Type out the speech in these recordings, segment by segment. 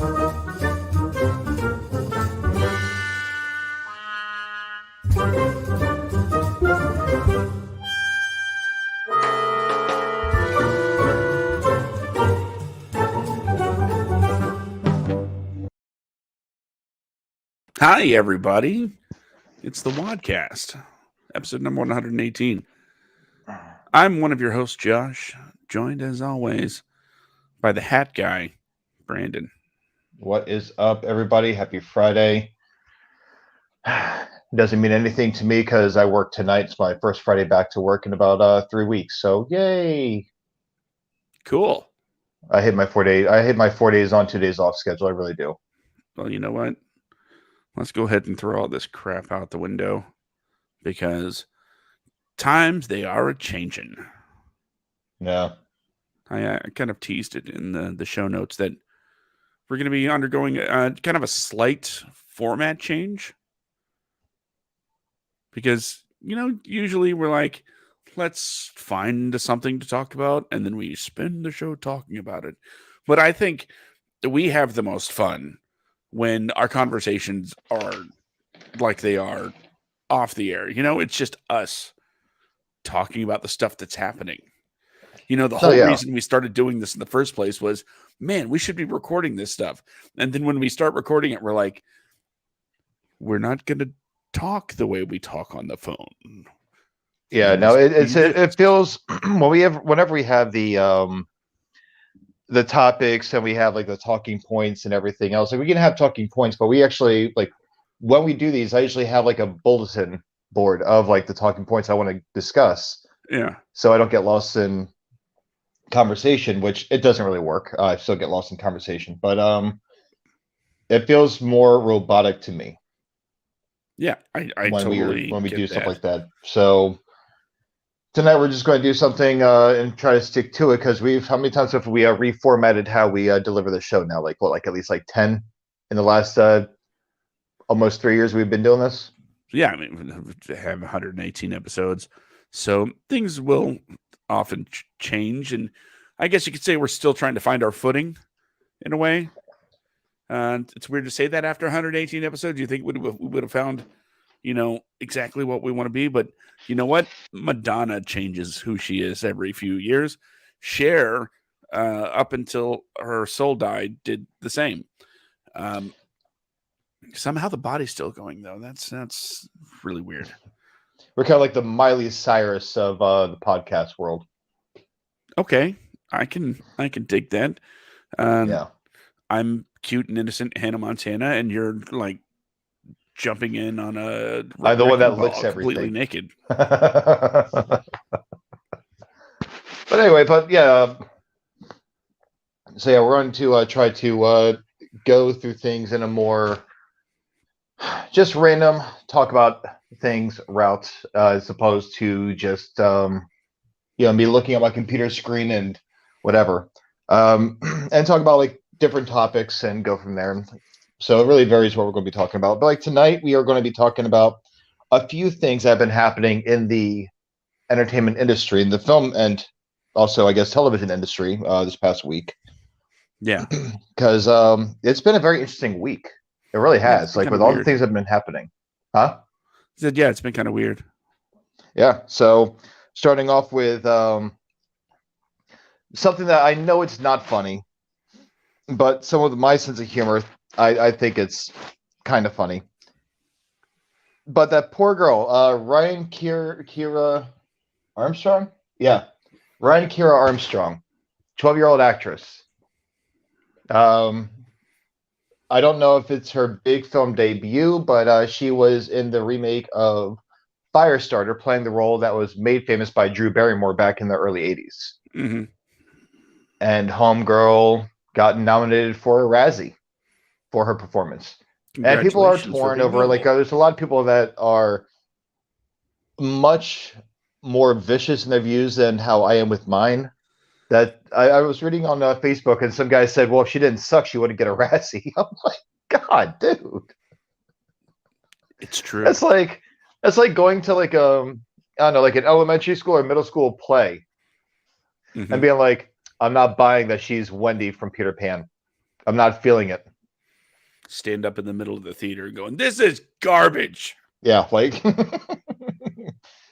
Hi, everybody. It's the WADcast, episode number 118. I'm one of your hosts, Josh, joined as always by the hat guy, Brandon. What is up, everybody? Happy Friday. Doesn't mean anything to me because I work tonight. It's my first Friday back to work in about 3 weeks. So yay! Cool. I hit my 4 day. I hit my 4 days on, 2 days off schedule. I really do. Well, you know what? Let's go ahead and throw all this crap out the window because times they are a changing. Yeah. I kind of teased it in the show notes that we're going to be undergoing kind of a slight format change. Because, usually we're like, let's find something to talk about, and then we spend the show talking about it. But I think we have the most fun when our conversations are like they are off the air. It's just us talking about the stuff that's happening. The whole reason we started doing this in the first place was, man, we should be recording this stuff. And then when we start recording it, we're like, we're not going to talk the way we talk on the phone. Yeah, no, it feels whenever we have the topics and we have like the talking points and everything else, like we can have talking points, but we actually like when we do these, I usually have like a bulletin board of like the talking points I want to discuss. Yeah. So I don't get lost in conversation, which it doesn't really work. I still get lost in conversation, but it feels more robotic to me. Yeah, I totally when we do stuff like that. So tonight we're just going to do something and try to stick to it because how many times have we reformatted how we deliver the show now? Like at least like 10 in the last almost 3 years we've been doing this. Yeah, I mean, we have 118 episodes, so things will often change, and I guess you could say we're still trying to find our footing in a way. It's weird to say that after 118 episodes. You think we would have found, exactly what we want to be. But you know what? Madonna changes who she is every few years. Cher, up until her soul died, did the same. Somehow the body's still going, though. That's really weird. We're kind of like the Miley Cyrus of the podcast world. Okay, I can dig that. Yeah. I'm cute and innocent Hannah Montana, and you're like jumping in on a. I'm the one that licks completely everything. naked. But anyway, so yeah, we're going to try to go through things in a more just random talk about things route as opposed to just me looking at my computer screen and whatever, and talk about like different topics and go from there. So it really varies what we're going to be talking about. But like tonight, we are going to be talking about a few things that have been happening in the entertainment industry, in the film and also, I guess, television industry this past week. Yeah. Because it's been a very interesting week. It really has, like with all the things that have been happening. Huh? Yeah, it's been kind of weird. Yeah. So starting off with something that I know it's not funny, but some of my sense of humor, I think it's kind of funny. But that poor girl, Ryan Kira Armstrong? Yeah. Ryan Kira Armstrong, 12-year-old actress. I don't know if it's her big film debut, but she was in the remake of Firestarter, playing the role that was made famous by Drew Barrymore back in the early 80s. Mm-hmm. And Homegirl got nominated for a Razzie for her performance. And people are torn over, like, there's a lot of people that are much more vicious in their views than how I am with mine. That I was reading on Facebook, and some guy said, well, if she didn't suck, she wouldn't get a Razzie. I'm like, God, dude. It's true. That's like going to like I don't know, like an elementary school or middle school play, and being like, I'm not buying that she's Wendy from Peter Pan. I'm not feeling it. stand up in the middle of the theater going, "This is garbage." Yeah, like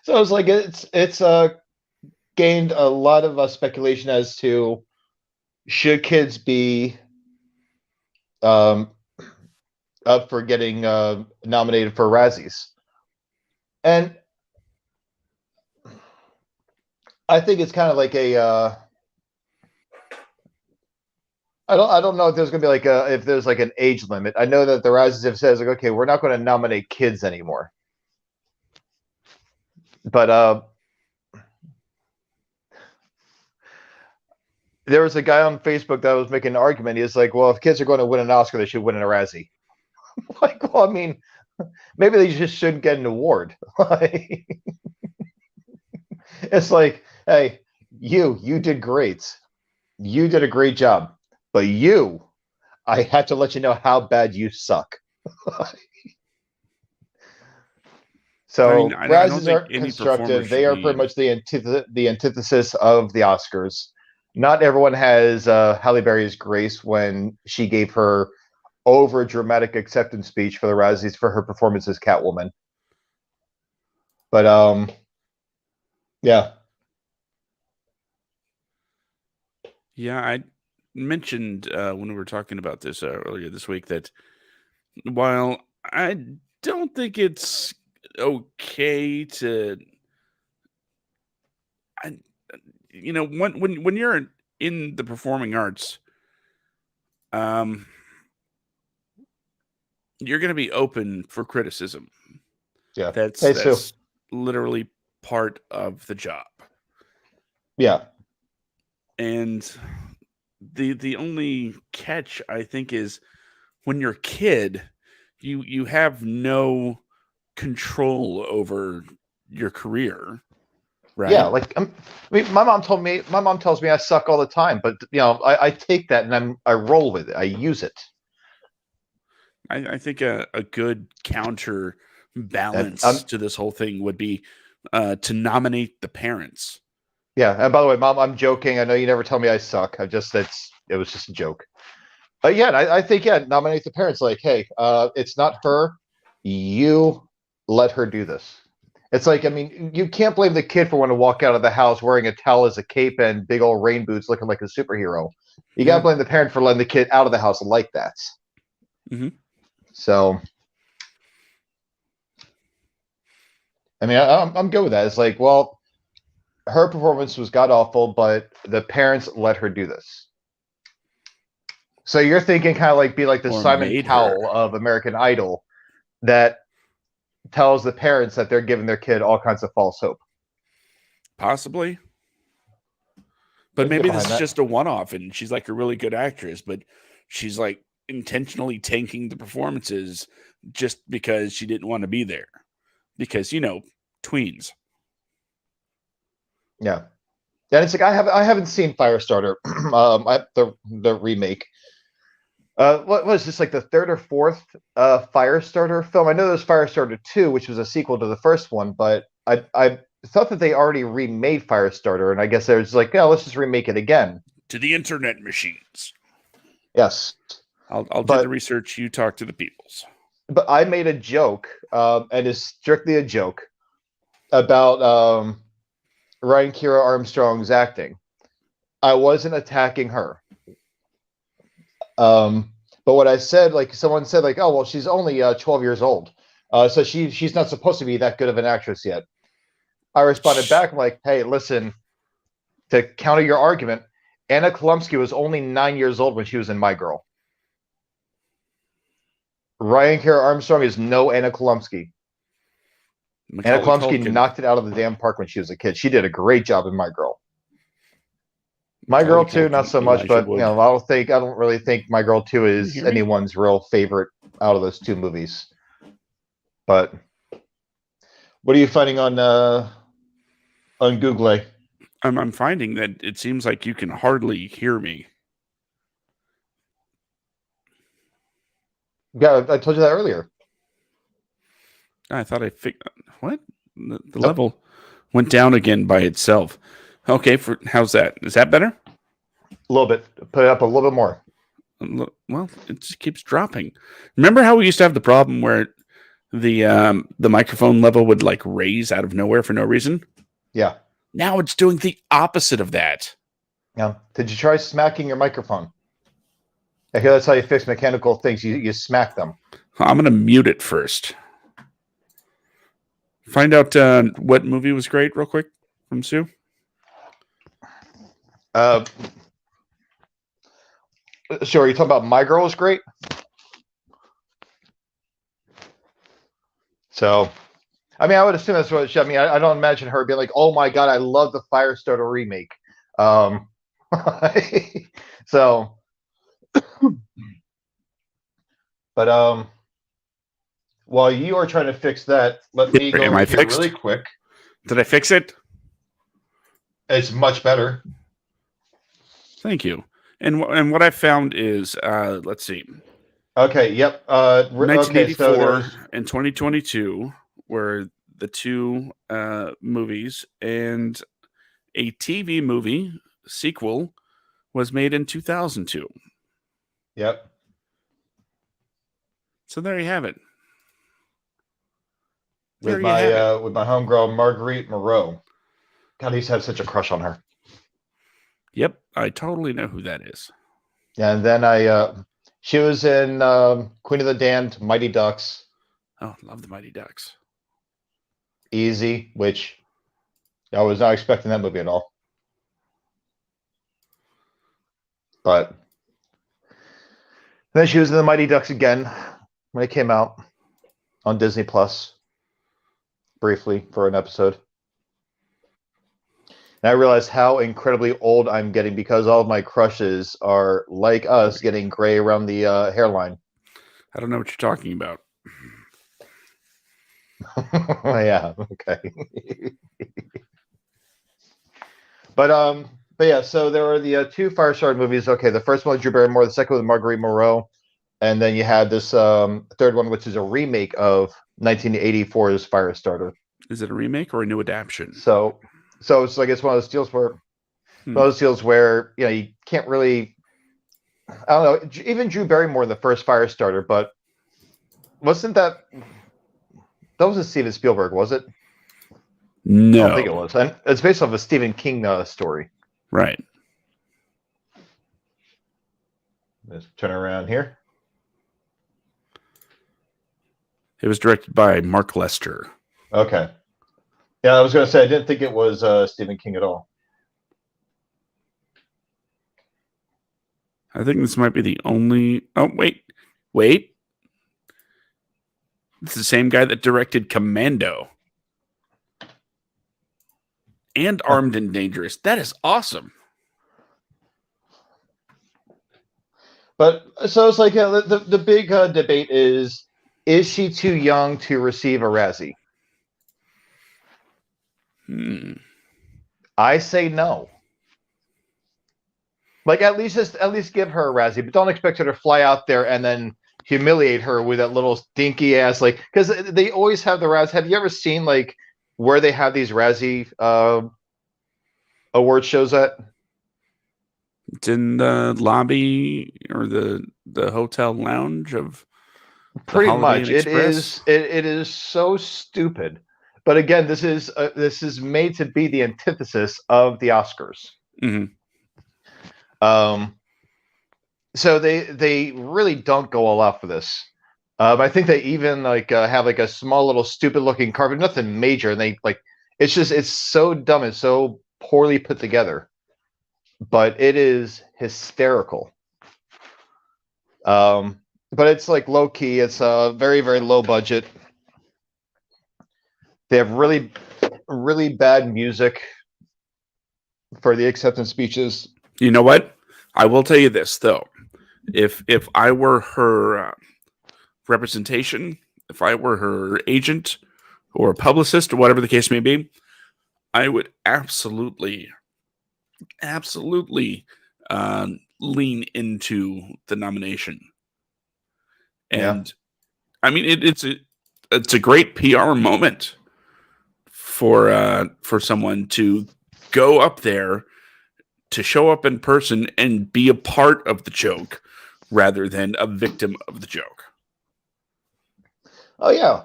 so it's like it's gained a lot of speculation as to should kids be um, up for getting nominated for Razzies, and I think it's kind of like a I don't know if there's gonna be like if there's like an age limit. I know that the Razzies have said like, okay, we're not going to nominate kids anymore, but there was a guy on Facebook that was making an argument. He was like, well, if kids are going to win an Oscar, they should win a Razzie. Like, well, I mean, maybe they just shouldn't get an award. It's like, hey, you did great. You did a great job. But I had to let you know how bad you suck. I mean, So I don't Razzies think aren't any performer constructive. They should are pretty be. much the antithesis of the Oscars. Not everyone has Halle Berry's grace when she gave her over dramatic acceptance speech for the Razzies for her performance as Catwoman. But yeah. Yeah, I mentioned when we were talking about this earlier this week that while I don't think it's okay to, I, when you're in the performing arts, um, you're going to be open for criticism. Yeah. Hey, Sue. That's literally part of the job. Yeah. And the only catch I think is when you're a kid, you have no control over your career, Yeah, right? like I mean, my mom tells me I suck all the time, but I take that and I roll with it. I use it. I think a good counter And balance to this whole thing would be to nominate the parents. yeah. And by the way, mom, I'm joking. I know you never tell me I suck. It was just a joke. Yeah, I think nominate the parents. Like, hey, it's not her. You let her do this. It's like, I mean, you can't blame the kid for wanting to walk out of the house wearing a towel as a cape and big old rain boots, looking like a superhero. You got to Yeah. blame the parent for letting the kid out of the house like that. Mm-hmm. So, I mean, I'm good with that. It's like, well, her performance was god awful, but the parents let her do this. So you're thinking kind of like be like the Or Simon made her. Cowell of American Idol that tells the parents that they're giving their kid all kinds of false hope. Possibly. I But can get maybe this behind is that. just a one off and she's like a really good actress, but she's like intentionally tanking the performances just because she didn't want to be there. Because, tweens. Yeah. And it's like I haven't seen Firestarter, the remake. What was this like the third or fourth Firestarter film? I know there was Firestarter 2, which was a sequel to the first one, but I thought that they already remade Firestarter, and I guess they was like, yeah, let's just remake it again. To the internet machines. Yes, I'll do the but research. You talk to the peoples. I made a joke, and it's strictly a joke about Ryan Kira Armstrong's acting. I wasn't attacking her. But what I said, like someone said, like, oh well, she's only 12 years old, so she's not supposed to be that good of an actress yet. I responded back, I'm like, hey, listen, to counter your argument, Anna Kolumsky was only 9 years old when she was in My Girl. Ryan Kara Armstrong is no Anna Kolumsky. Anna Macaulay Kolumsky Culkin. knocked it out of the damn park when she was a kid. She did a great job in My Girl. My Macaulay Girl 2, not Culkin. so much, Elijah but Wood. I don't really think My Girl 2 Can you is hear me? anyone's real favorite out of those two movies. But what are you finding on Google? I'm finding that it seems like you can hardly hear me. Yeah, I told you that earlier. I thought I figured. What? The Nope. level went down again by itself. Okay, how's that? Is that better? A little bit. Put it up a little bit more. Well, it just keeps dropping. Remember how we used to have the problem where the microphone level would like raise out of nowhere for no reason? Yeah. Now it's doing the opposite of that. Yeah. Did you try smacking your microphone? I hear that's how you fix mechanical things. You smack them. I'm gonna mute it first. Find out what movie was great, real quick, from Sue. Sure. You're talking about My Girl is great. So, I mean, I would assume that's what. I mean, I don't imagine her being like, "Oh my god, I love the Firestarter remake." So, but while you are trying to fix that, let me go Am over I here fixed? really quick. Did I fix it? It's much better. Thank you. And what I found is, let's see. Okay. Yep. Okay. So 1984 there's and 2022 were the two movies, and a TV movie sequel was made in 2002. Yep. So there you have it. With my homegirl Marguerite Moreau. God, I used to have such a crush on her. Yep, I totally know who that is. Yeah, and then she was in Queen of the Damned, Mighty Ducks. Oh, love the Mighty Ducks. Easy, which I was not expecting that movie at all. But then she was in the Mighty Ducks again when it came out on Disney Plus, briefly for an episode. And I realized how incredibly old I'm getting because all of my crushes are like us, getting gray around the hairline. I don't know what you're talking about. Yeah, okay. But yeah, so there were the two Firestarter movies. Okay, the first one was Drew Barrymore, the second one was Marguerite Moreau, and then you had this third one, which is a remake of 1984's Firestarter. Is it a remake or a new adaptation? So it's like it's one of those deals where you can't really. I don't know. Even Drew Barrymore in the first Firestarter, but wasn't that wasn't Steven Spielberg, was it? No, I don't think it was. And it's based off a Stephen King story. Right. Let's turn around here. It was directed by Mark Lester. Okay. Yeah, I was going to say I didn't think it was Stephen King at all. I think this might be the only. Oh, wait. It's the same guy that directed Commando and Armed and Dangerous. That is awesome. But so it's like the big debate is she too young to receive a Razzie? I say no. Like at least give her a Razzie, but don't expect her to fly out there and then humiliate her with that little stinky ass, like, because they always have the Razzie. Have you ever seen like where they have these Razzie award shows at? It's in the lobby or the hotel lounge of pretty much. It is so stupid. But again, this is made to be the antithesis of the Oscars. Mm-hmm. So they really don't go all out for this. I think they even have like a small little stupid looking carpet, nothing major, and they it's so dumb and so poorly put together. But it is hysterical. But it's like low key. It's a very, very low budget. They have really, really bad music for the acceptance speeches. You know what? I will tell you this though. If I were her representation, if I were her agent or publicist or whatever the case may be, I would absolutely lean into the nomination. And yeah. I mean, it's a great PR moment for someone to go up there, to show up in person and be a part of the joke rather than a victim of the joke. Oh yeah,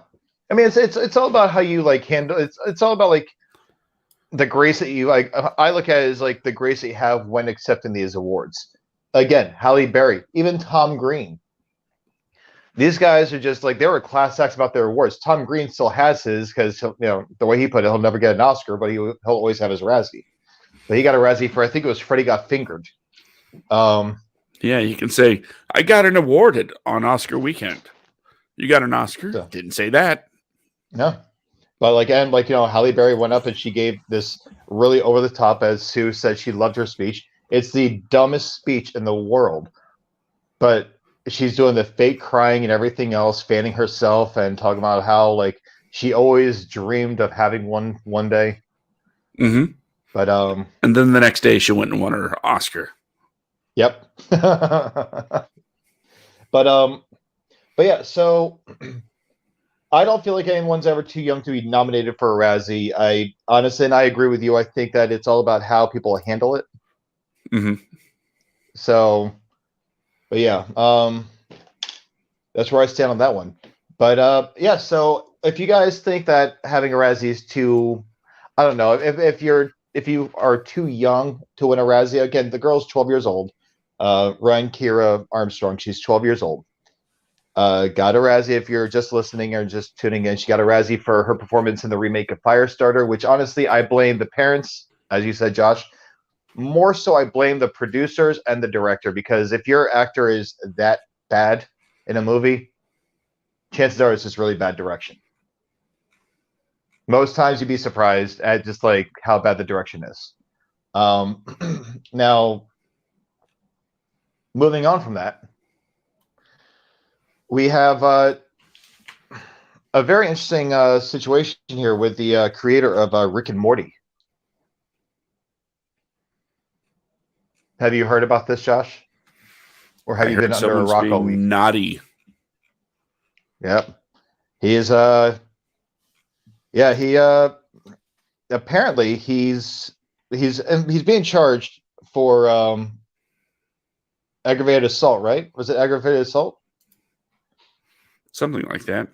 I mean it's all about how you like handle. It's all about like the grace that you like. I look at it as like the grace that you have when accepting these awards. Again, Halle Berry, even Tom Green. These guys are just like they were class acts about their awards. Tom Green still has his because the way he put it, he'll never get an Oscar, but he'll always have his Razzie. But he got a Razzie for I think it was Freddie Got Fingered. Yeah, you can say I got an award on Oscar weekend. You got an Oscar? So, Didn't say that. no, but Halle Berry went up and she gave this really over the top, as Sue said, she loved her speech. It's the dumbest speech in the world, but she's doing the fake crying and everything else, fanning herself and talking about how like she always dreamed of having one day. Mm-hmm. But and then the next day she went and won her Oscar. Yep. But yeah, so I don't feel like anyone's ever too young to be nominated for a Razzie. I honestly, and I agree with you. I think that it's all about how people handle it. Mm-hmm. So, but yeah, that's where I stand on that one. But yeah, so if you guys think that having a Razzie is too, I don't know, if you are too young to win a Razzie, again, the girl's 12 years old. Ryan Kira Armstrong, she's 12 years old. Got a Razzie if you're just listening or just tuning in. She got a Razzie for her performance in the remake of Firestarter, which honestly I blame the parents, as you said, Josh. More so, I blame the producers and the director, because if your actor is that bad in a movie, chances are it's just really bad direction. Most times you'd be surprised at just like how bad the direction is. Now, moving on from that, we have a very interesting situation here with the creator of Rick and Morty. Have you heard about this, Josh? Or have you been under a rock all week? Naughty. Yep. He is he apparently he's being charged for aggravated assault, right? Was it aggravated assault? Something like that.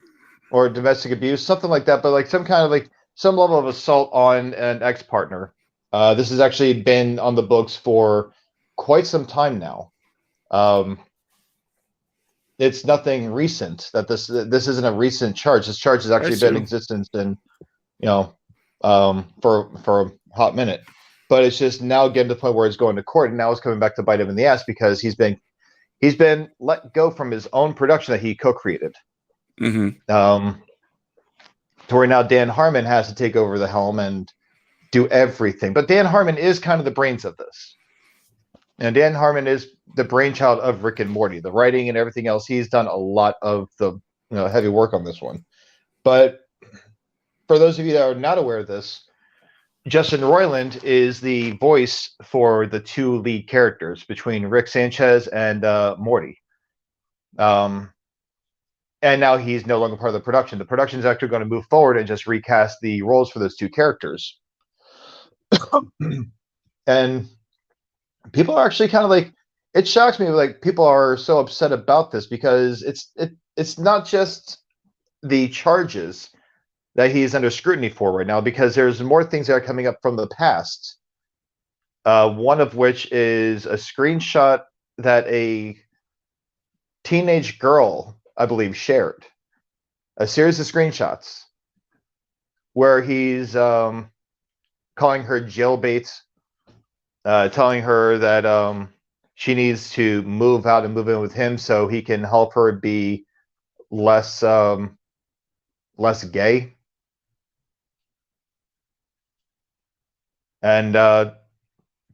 Or domestic abuse, something like that, but like some kind of like some level of assault on an ex-partner. This has actually been on the books for quite some time now. It's nothing recent that this isn't a recent charge. This charge has actually been in existence in, for a hot minute, but it's just now getting to the point where it's going to court, and now it's coming back to bite him in the ass because he's been let go from his own production that he co-created. Mm-hmm. To where now Dan Harmon has to take over the helm and do everything. But Dan Harmon is kind of the brains of this. And Dan Harmon is the brainchild of Rick and Morty, the writing and everything else. He's done a lot of the heavy work on this one. But for those of you that are not aware of this, Justin Roiland is the voice for the two lead characters between Rick Sanchez and Morty. And now he's no longer part of the production. The production is actually going to move forward and just recast the roles for those two characters. And people are actually kind of like, it shocks me, like people are so upset about this because it's not just the charges that he's under scrutiny for right now, because there's more things that are coming up from the past. One of which is a screenshot that a teenage girl, I believe, shared. A series of screenshots where he's calling her jailbait, telling her that she needs to move out and move in with him so he can help her be less gay. And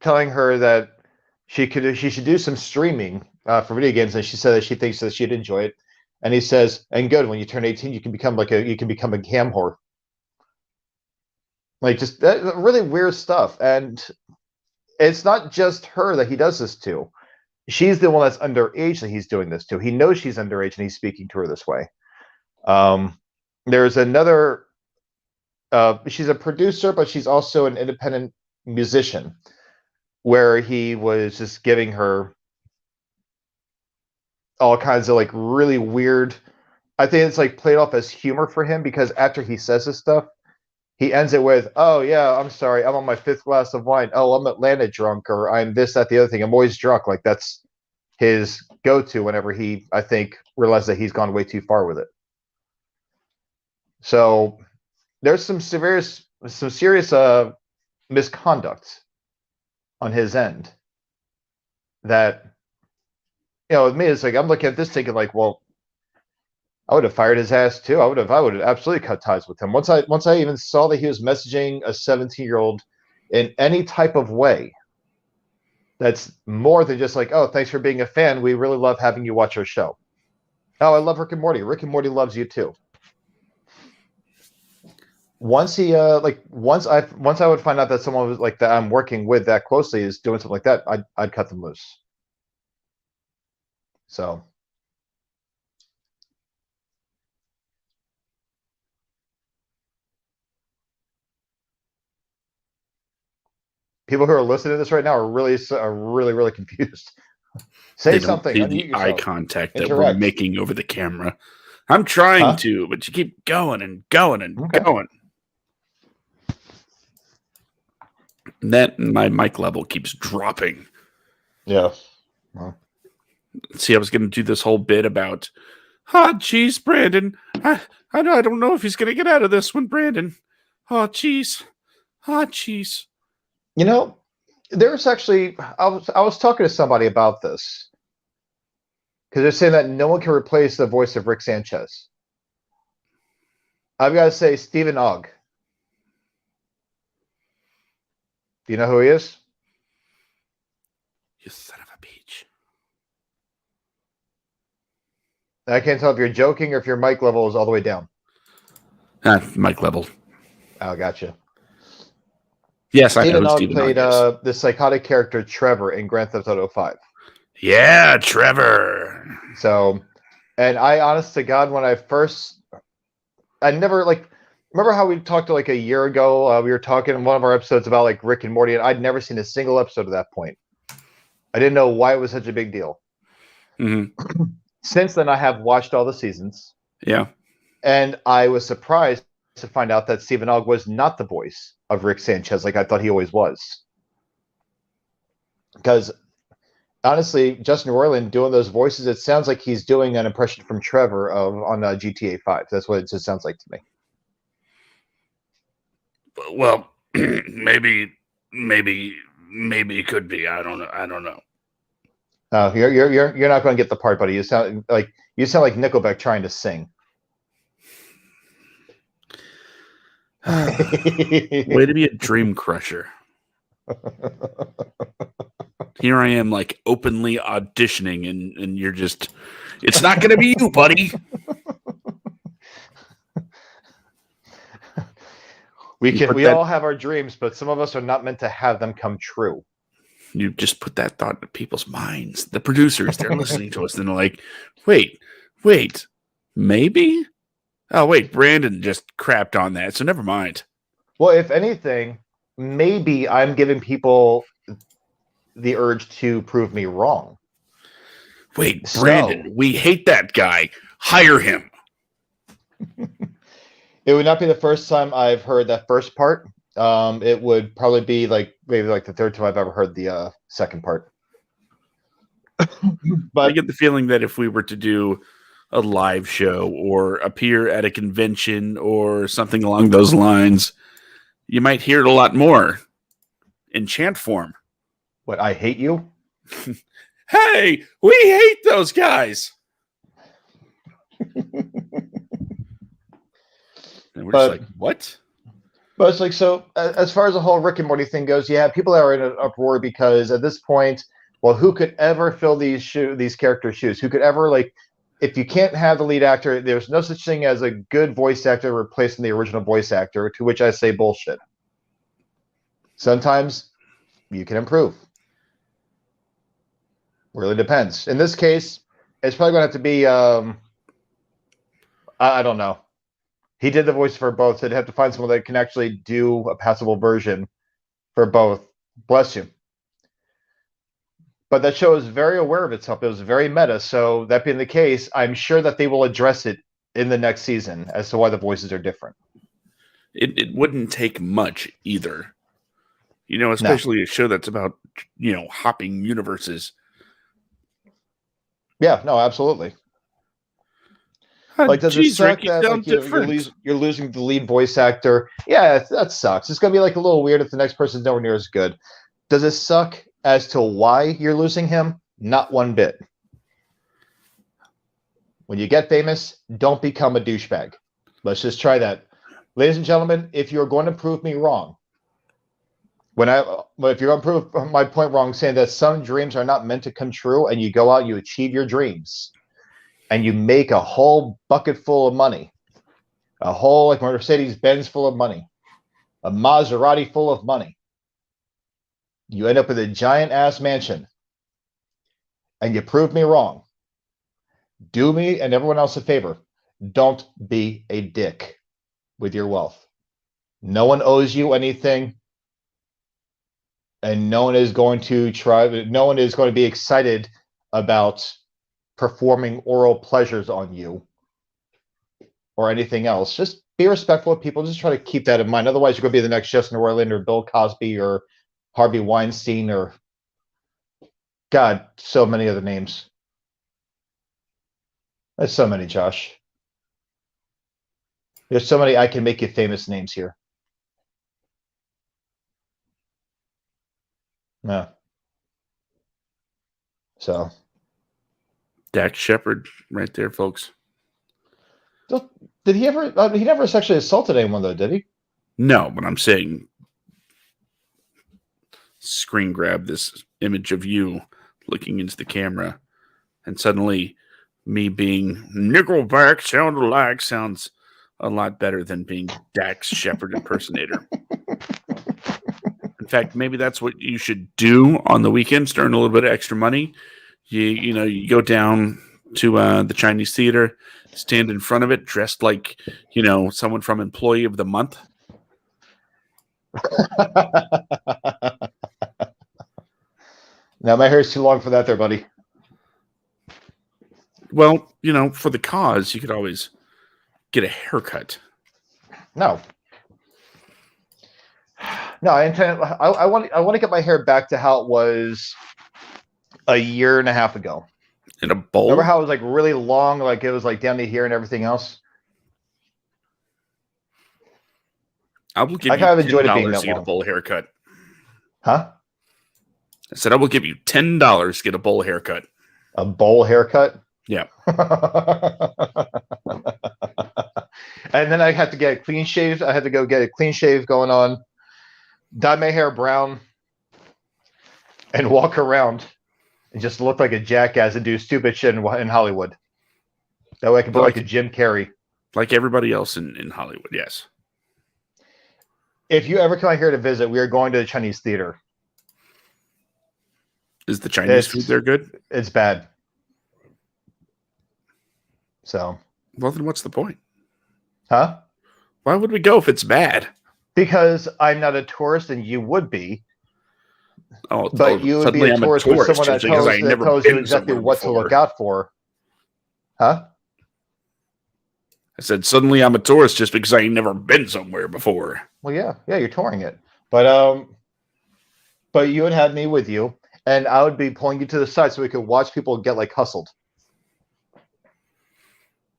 telling her that she should do some streaming for video games, and she said that she thinks that she'd enjoy it. And he says, "And good, when you turn 18, you can become a cam whore." Like just that really weird stuff. And it's not just her that he does this to. She's the one that's underage that he's doing this to. He knows she's underage and he's speaking to her this way. There's another. She's a producer, but she's also an independent musician, where he was just giving her all kinds of like really weird. I think it's like played off as humor for him because after he says this stuff, he ends it with, "Oh yeah, I'm sorry, I'm on my fifth glass of wine. Oh, I'm Atlanta drunk, or I'm this, that, the other thing. I'm always drunk." Like that's his go-to whenever he, I think, realizes that he's gone way too far with it. So there's some serious misconduct on his end that with me, it's like I'm looking at this thinking like, well, I would have fired his ass too. I would have absolutely cut ties with him. Once I even saw that he was messaging a 17-year-old in any type of way that's more than just like, oh, thanks for being a fan. We really love having you watch our show. Oh, I love Rick and Morty. Rick and Morty loves you too. Once he once I would find out that someone was like that I'm working with that closely is doing something like that, I'd cut them loose. So people who are listening to this right now are really confused. Say They don't something, see unmute the eye yourself, contact that we're interact. making over the camera. I'm trying Huh? to, but you keep going and going and Okay. going. And that my mic level keeps dropping. Yeah. Well, See, I was going to do this whole bit about, geez, Brandon. I don't know if he's going to get out of this one, Brandon. Oh, geez. Geez. there's actually I was talking to somebody about this because they're saying that no one can replace the voice of Rick Sanchez. I've got to say, Stephen Ogg. Do you know who he is? You son of a peach. I can't tell if you're joking or if your mic level is all the way down. Mic level. Oh, gotcha. Yes, I know Stephen who Ogg Stephen played Ogg is. the psychotic character Trevor in Grand Theft Auto 5. Yeah, Trevor. So, and I, honest to God, I never like, remember how we talked like a year ago? We were talking in one of our episodes about like Rick and Morty, and I'd never seen a single episode at that point. I didn't know why it was such a big deal. Mm-hmm. Since then, I have watched all the seasons. Yeah. And I was surprised to find out that Stephen Ogg was not the voice of Rick Sanchez like I thought he always was. Because honestly, Justin Roiland doing those voices, it sounds like he's doing an impression from Trevor on GTA 5. That's what it just sounds like to me. Well, maybe it could be. I don't know. You're not going to get the part, buddy. You sound like Nickelback trying to sing. Way to be a dream crusher. Here I am, like openly auditioning, and you're just, it's not going to be you, buddy. We all have our dreams, but some of us are not meant to have them come true. You just put that thought in people's minds. The producers, they're listening to us, and they're like, wait, maybe? Oh, wait, Brandon just crapped on that, so never mind. Well, if anything, maybe I'm giving people the urge to prove me wrong. Wait, Brandon, we hate that guy. Hire him. It would not be the first time I've heard that first part. It would probably be maybe the third time I've ever heard the second part. But I get the feeling that if we were to do a live show or appear at a convention or something along those lines, you might hear it a lot more in chant form. What, I hate you? Hey, we hate those guys. And we're just like, what? But it's like, so as far as the whole Rick and Morty thing goes, yeah, people are in an uproar because at this point, well, who could ever fill these characters' shoes? Who could ever, if you can't have the lead actor, there's no such thing as a good voice actor replacing the original voice actor, to which I say bullshit. Sometimes you can improve. Really depends. In this case, it's probably going to have to be, I don't know. He did the voice for both, so they'd have to find someone that can actually do a passable version for both. Bless you. But that show is very aware of itself. It was very meta. So that being the case, I'm sure that they will address it in the next season as to why the voices are different. It wouldn't take much either. No. Especially a show that's about, hopping universes. Yeah, no, absolutely. Like, does it suck that like you're losing the lead voice actor? Yeah, that sucks. It's gonna be like a little weird if the next person's nowhere near as good. Does it suck as to why you're losing him? Not one bit. When you get famous, don't become a douchebag. Let's just try that, ladies and gentlemen. If you're going to prove me wrong, if you're going to prove my point wrong, saying that some dreams are not meant to come true, and you go out, you achieve your dreams, and you make a whole bucket full of money, a whole like Mercedes-Benz full of money, a Maserati full of money, you end up with a giant ass mansion, and you prove me wrong, do me and everyone else a favor. Don't be a dick with your wealth. No one owes you anything, and no one is going to be excited about performing oral pleasures on you or anything else. Just be respectful of people. Just try to keep that in mind. Otherwise, you're going to be the next Justin Roiland or Bill Cosby or Harvey Weinstein or God, so many other names. There's so many, Josh. There's so many I can make you famous names here. Yeah. So. Dax Shepard right there, folks. Did he ever? He never sexually assaulted anyone, though, did he? No, but I'm saying screen grab this image of you looking into the camera, and suddenly me being Nickelback sounds a lot better than being Dax Shepard impersonator. In fact, maybe that's what you should do on the weekends to earn a little bit of extra money. You go down to the Chinese theater, stand in front of it, dressed like someone from Employee of the Month. Now my hair's too long for that, there, buddy. Well, for the cause, you could always get a haircut. No, I want to get my hair back to how it was a year and a half ago. In a bowl? Remember how it was like really long, like it was like down to here and everything else? I will give you $10 to get a bowl haircut. Huh? I said I will give you $10 to get a bowl haircut. A bowl haircut? Yeah. And then I had to get clean shaved. I had to go get a clean shave going on, dye my hair brown, and walk around and just look like a jackass and do stupid shit in Hollywood. That way I can be like a Jim Carrey. Like everybody else in Hollywood, yes. If you ever come out here to visit, we are going to the Chinese theater. Is the Chinese food there good? It's bad. So. Well, then what's the point? Huh? Why would we go if it's bad? Because I'm not a tourist and you would be. Oh, but you would be a tourist with someone that tells you exactly what to look out for. Huh? I said, suddenly I'm a tourist just because I ain't never been somewhere before. Well, yeah, you're touring it. But you would have me with you, and I would be pulling you to the side so we could watch people get like hustled.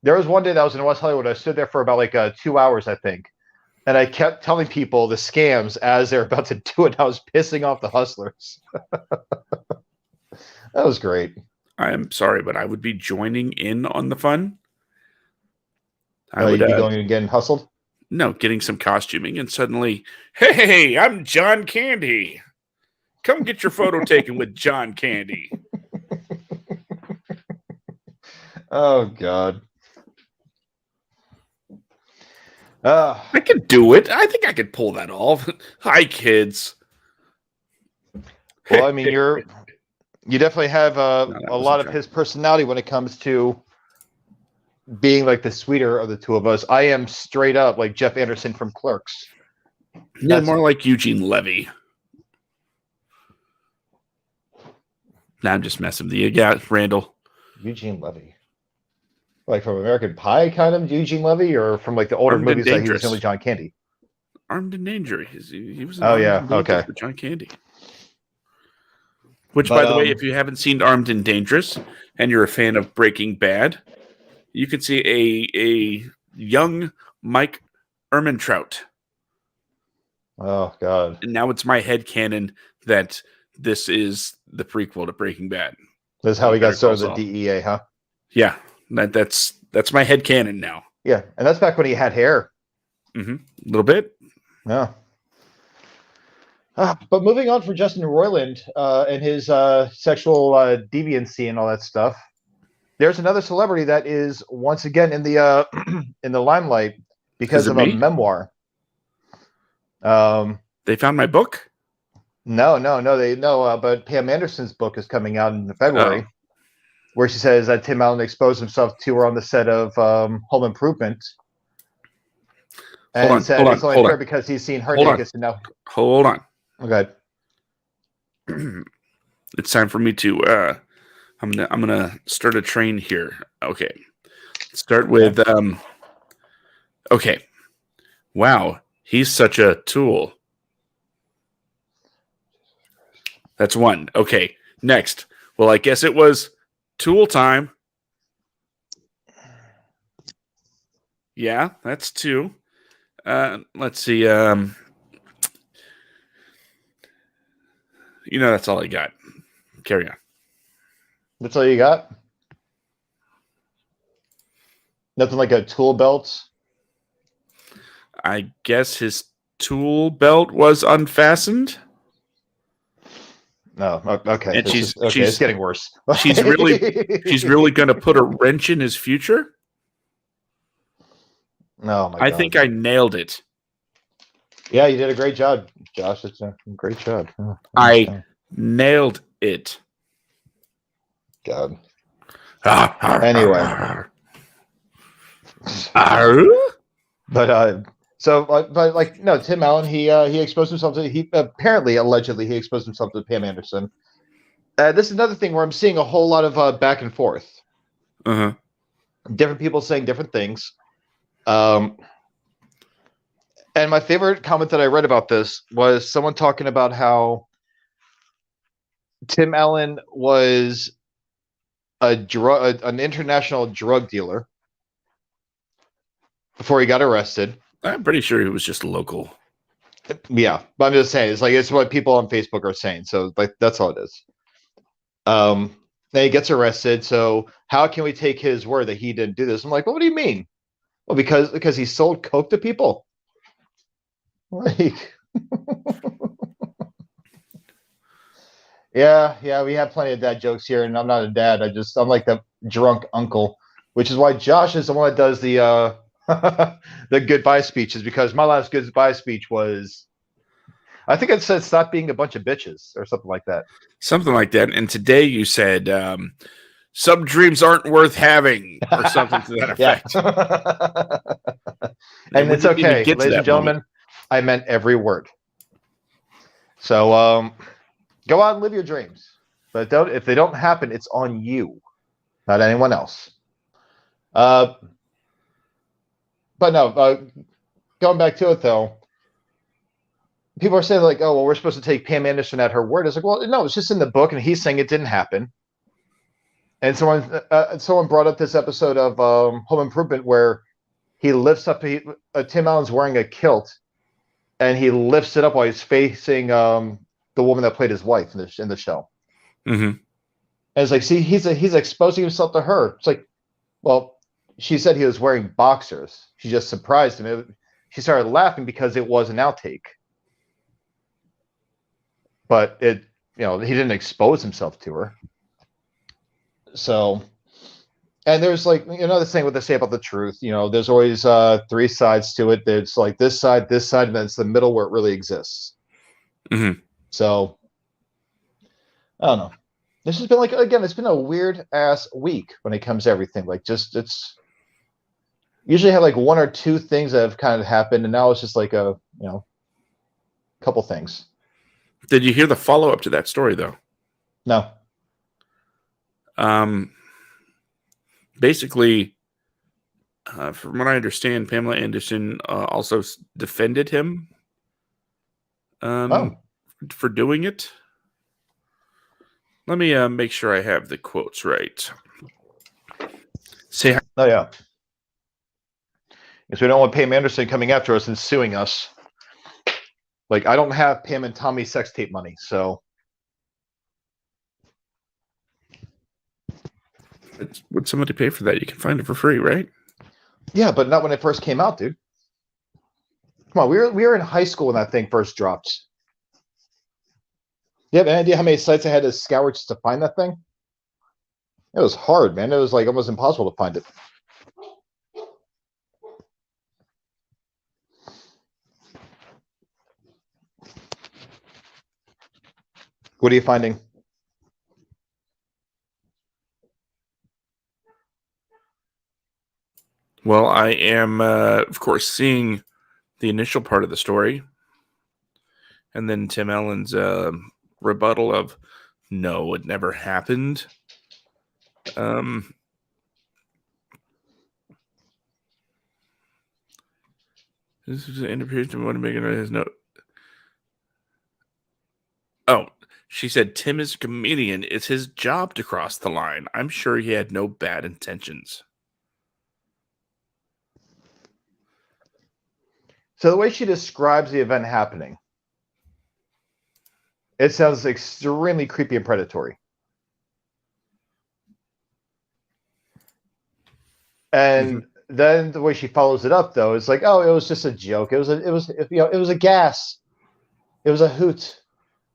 There was one day that I was in West Hollywood. I stood there for about like 2 hours, I think. And I kept telling people the scams as they're about to do it. I was pissing off the hustlers. That was great. I am sorry, but I would be joining in on the fun. I would be going and getting hustled? No, getting some costuming and suddenly, hey, I'm John Candy. Come get your photo taken with John Candy. Oh, God. I could do it. I think I could pull that off. Hi, kids. Well, I mean, you definitely have a lot of his personality when it comes to being like the sweeter of the two of us. I am straight up like Jeff Anderson from Clerks. Yeah, more like Eugene Levy. Nah, I'm just messing with you. Yeah, Randall. Eugene Levy. Like from American Pie, kind of Eugene Levy, or from like the older Armed and movies that he was in Dangerous. with John Candy. Armed and Dangerous. He was in Oh Armed yeah, and Dangerous okay. with John Candy. Which, But by the way, if you haven't seen Armed and Dangerous and you're a fan of Breaking Bad, you can see a young Mike Ehrmantraut. oh god, And now it's my headcanon that this is the prequel to Breaking Bad. this is how he got Better Call started the Saul. DEA, huh? Yeah, that's my headcanon now. Yeah, and that's back when he had hair. A little bit. Yeah. But moving on for Justin Roiland and his sexual deviancy and all that stuff, there's another celebrity that is once again in the in the limelight because Is it of a me? memoir. They found my book? No, but Pam Anderson's book is coming out in February, Oh. where she says that Tim Allen exposed himself to her on the set of Home Improvement. And said it's only fair because he's seen her naked. So now, hold on. Okay. It's time for me to I'm gonna start a train here. Okay. Start with okay. Wow, he's such a tool. That's one. Okay. Next. Well, I guess it was tool time. Yeah, that's two. Let's see. That's all I got. Carry on. That's all you got? Nothing like a tool belt? I guess his tool belt was unfastened. No, okay. And she's it's getting worse. she's really going to put a wrench in his future. No, my God. I think I nailed it. Yeah, you did a great job, Josh. It's a great job. I nailed it. God. Anyway. But no, Tim Allen, he exposed himself to allegedly he exposed himself to Pam Anderson. This is another thing where I'm seeing a whole lot of back and forth. Uh-huh. Different people saying different things. And my favorite comment that I read about this was someone talking about how Tim Allen was an international drug dealer before he got arrested. I'm pretty sure he was just local. Yeah, but I'm just saying it's what people on Facebook are saying. So that's all it is. Then he gets arrested. So how can we take his word that he didn't do this? I'm like, well, what do you mean? Well, because he sold coke to people. Like, yeah, we have plenty of dad jokes here, and I'm not a dad. I'm like the drunk uncle, which is why Josh is the one that does the the goodbye speeches, because my last goodbye speech was, I think it said stop being a bunch of bitches or something like that. Something like that. And today you said some dreams aren't worth having, or something to that effect. And it's okay, ladies and gentlemen. I meant every word. So go out and live your dreams. But if they don't happen, it's on you, not anyone else. But no, going back to it though, people are saying like, oh, well, we're supposed to take Pam Anderson at her word. It's like, well, no, it's just in the book, and he's saying it didn't happen. And someone brought up this episode of Home Improvement where he lifts up, Tim Allen's wearing a kilt, and he lifts it up while he's facing the woman that played his wife in the show. Mm-hmm. And it's like, see, he's exposing himself to her. It's like, well, she said he was wearing boxers. She just surprised him. She started laughing because it was an outtake. But he didn't expose himself to her. So, and there's like another thing what they say about the truth. There's always three sides to it. There's like this side, and then it's the middle where it really exists. Mm-hmm. So, I don't know. This has been it's been a weird ass week when it comes to everything. It's usually have like one or two things that have kind of happened, and now it's just like a couple things. Did you hear the follow-up to that story though? No. Basically, from what I understand, Pamela Anderson also defended him for doing it. Let me make sure I have the quotes right. Say hi. Oh, yeah. Because we don't want Pam Anderson coming after us and suing us. Like, I don't have Pam and Tommy sex tape money, so. Would somebody pay for that? You can find it for free, right? Yeah, but not when it first came out, dude. Come on, we were in high school when that thing first dropped. You have any idea how many sites I had to scour just to find that thing? It was hard, man. It was like almost impossible to find it. What are you finding? Well, I am, of course, seeing the initial part of the story, and then Tim Allen's rebuttal of, "No, it never happened." This is an interpretation of what making his note. Oh, she said Tim is a comedian. It's his job to cross the line. I'm sure he had no bad intentions. So the way she describes the event happening, it sounds extremely creepy and predatory. And then the way she follows it up, though, is like, "Oh, it was just a joke. It was a gas. It was a hoot.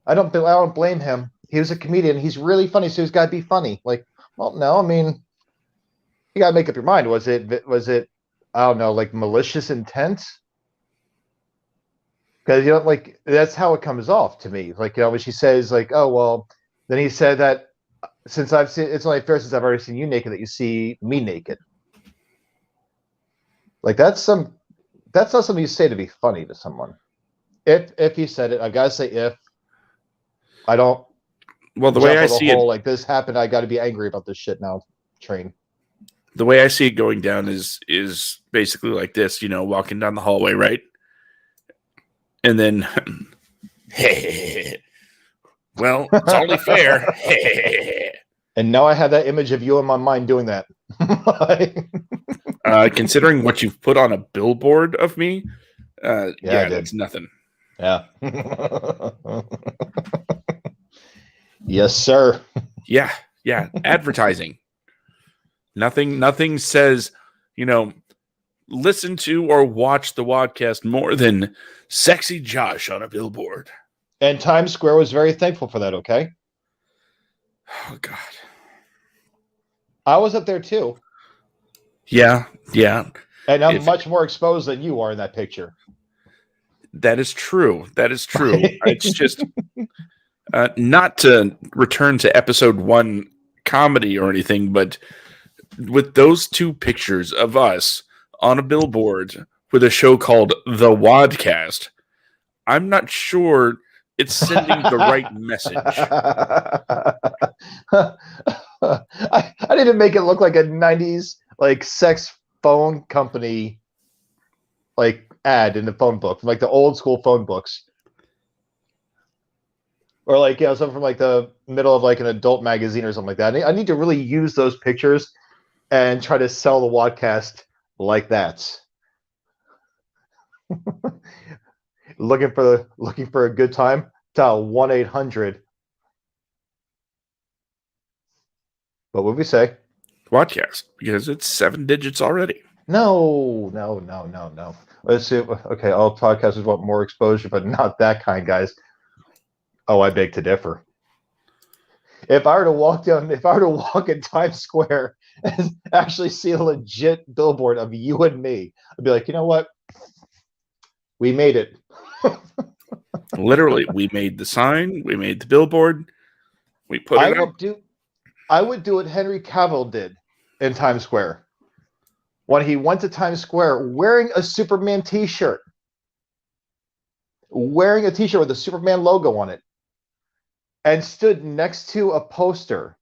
I don't blame him. He was a comedian. He's really funny, so he's got to be funny." Like, well, no, I mean, you got to make up your mind. Was it? I don't know, like malicious intent? Because like that's how it comes off to me. Like, when she says, like, "Oh, well," then he said that since I've seen, it's only fair since I've already seen you naked that you see me naked. Like that's not something you say to be funny to someone. If he said it, I've got to say if. I don't. Well, the way I see it, like this happened, I got to be angry about this shit now. Train. The way I see it going down is basically like this. Walking down the hallway, right, and then, well, it's only fair. And now I have that image of you in my mind doing that. Considering what you've put on a billboard of me, yeah, that's nothing. Yeah. Yes, sir. Yeah. Advertising. Nothing says, listen to or watch the WADcast more than sexy Josh on a billboard. And Times Square was very thankful for that, okay? Oh, God. I was up there, too. Yeah. And I'm much more exposed than you are in that picture. That is true. It's just not to return to episode 1 comedy or anything, but with those two pictures of us on a billboard with a show called The WADcast, I'm not sure it's sending the right message. I didn't make it look like a 90s like sex phone company like ad in the phone book, like the old school phone books. Or like, something from like the middle of like an adult magazine or something like that. I need to really use those pictures and try to sell the WADcast like that. looking for a good time, dial 1-800. What would we say? WADcast, because it's 7 digits already. No. Let's see. Okay, all podcasters want more exposure, but not that kind, guys. Oh, I beg to differ. If I were to walk in Times Square and actually see a legit billboard of you and me, I'd be like, you know what? We made it. Literally, we made the sign, we made the billboard, we put it up. I would do what Henry Cavill did in Times Square when he went to Times Square wearing a Superman t-shirt. Wearing a t-shirt with the Superman logo on it. And stood next to a poster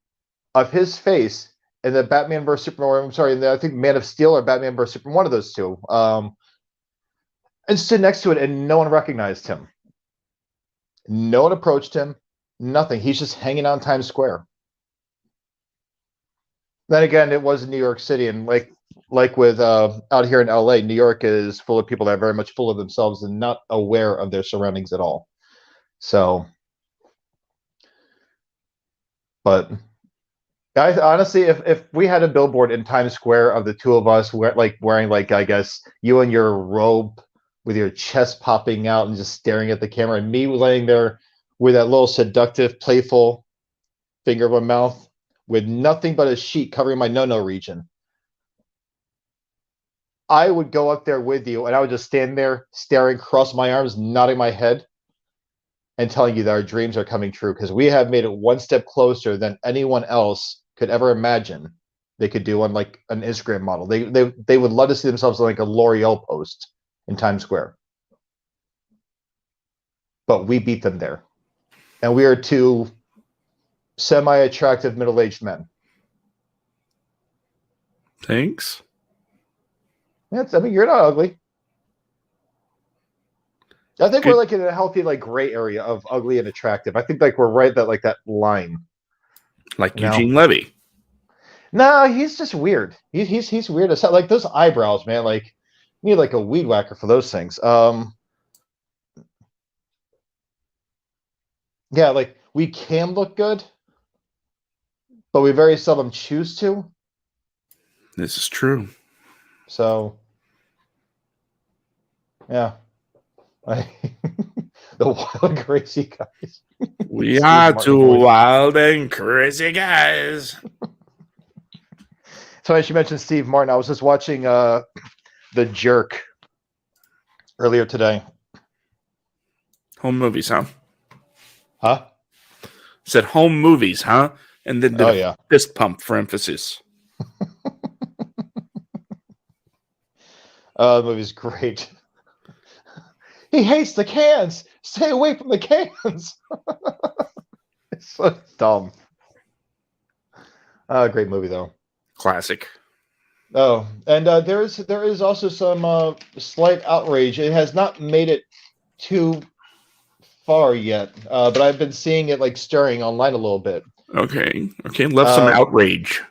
of his face in the Batman vs Superman. Or, I'm sorry, in the, I think Man of Steel or Batman vs Superman, one of those two, and stood next to it, and no one recognized him. No one approached him. Nothing. He's just hanging out in Times Square. Then again, it was in New York City, and like with out here in LA, New York is full of people that are very much full of themselves and not aware of their surroundings at all. So, but I honestly, if we had a billboard in Times Square of the two of us wearing like, I guess you in your robe with your chest popping out and just staring at the camera, and me laying there with that little seductive, playful finger of my mouth with nothing but a sheet covering my no-no region, I would go up there with you, and I would just stand there staring, cross my arms, nodding my head, and telling you that our dreams are coming true, because we have made it one step closer than anyone else could ever imagine they could do on like an Instagram model. They would love to see themselves on like a L'Oreal post in Times Square. But we beat them there. And we are two semi-attractive middle-aged men. Thanks. I mean, you're not ugly. I think Good. we're like in a healthy, like gray area of ugly and attractive. I think like we're right that like that line. Like Eugene Levy. No, he's just weird. He's weird as hell. Like those eyebrows, man. Like you need like a weed whacker for those things. Yeah, like we can look good, but we very seldom choose to. This is true. So, yeah. The wild and crazy guys. We are two wild and crazy guys. So as you mentioned Steve Martin, I was just watching The Jerk earlier today. Home movies, huh? Huh? Said home movies, huh? And then did a fist pump for emphasis. The movie's great. He hates the cans. Stay away from the cans. It's so dumb. Great movie though. Classic. Oh, and there is also some slight outrage. It has not made it too far yet, but I've been seeing it like stirring online a little bit. Okay. Love some outrage.